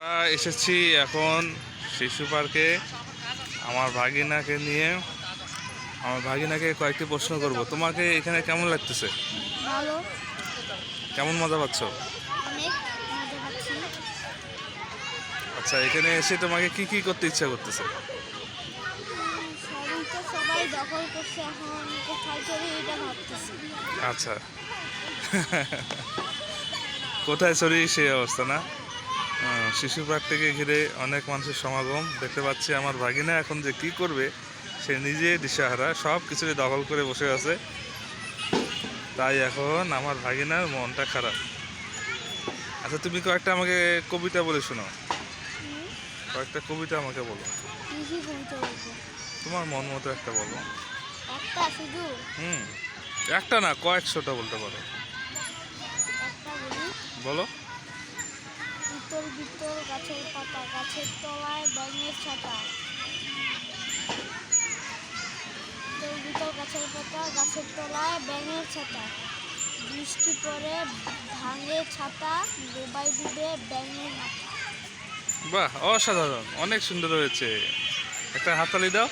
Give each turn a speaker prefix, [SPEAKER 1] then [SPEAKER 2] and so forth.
[SPEAKER 1] আমরা এসেছি এখন শিশু পার্কে আমার ভাগিনাকে নিয়ে। আমার ভাগিনাকে কয়েকটি প্রশ্ন করব। তোমাকে এখানে কেমন লাগতেছে?
[SPEAKER 2] ভালো।
[SPEAKER 1] কেমন মজা পাচ্ছ?
[SPEAKER 2] অনেক মজা পাচ্ছি।
[SPEAKER 1] আচ্ছা, এখানে এসে তোমাকে কি কি করতে ইচ্ছা করতেছে?
[SPEAKER 2] সবই তো সবাই দখল করছে, এখন কোথায় চড়ি এটা ভাবতেছি।
[SPEAKER 1] আচ্ছা, কোথায় সরি সেই অবস্থা না? শিশু পার্ক থেকে ঘিরে অনেক মানুষের সমাগম দেখতে পাচ্ছি। আমার ভাগিনা এখন যে কি করবে সে নিজে দিশাহারা, সব কিছুকে দখল করে বসে আছে। তাই এখন আমার ভাগিনার মনটা খারাপ। আচ্ছা, তুমি কয়েকটা আমাকে কবিতা বলে শোনো। কয়েকটা কবিতা আমাকে বলো।
[SPEAKER 2] কি কি কবিতা বলবো?
[SPEAKER 1] তোমার মন মতো একটা বলো।
[SPEAKER 2] একটা শুধু?
[SPEAKER 1] হুম, একটা না, কয়েকশোটা বলতে পারো।
[SPEAKER 2] একটা বলি।
[SPEAKER 1] বলো।
[SPEAKER 2] ইতর বিতর গাছের পাতা, গাছের তলায় ব্যাঙের ছাতা। ইতর বিতর গাছের পাতা, গাছের তলায় ব্যাঙের ছাতা। বৃষ্টি পড়ে ভাঙে ছাতা, ডোবাই ডুবে ব্যাঙের মাথা।
[SPEAKER 1] বাহ, অসাধারণ, অনেক সুন্দর হয়েছে। একটা হাততালি দাও।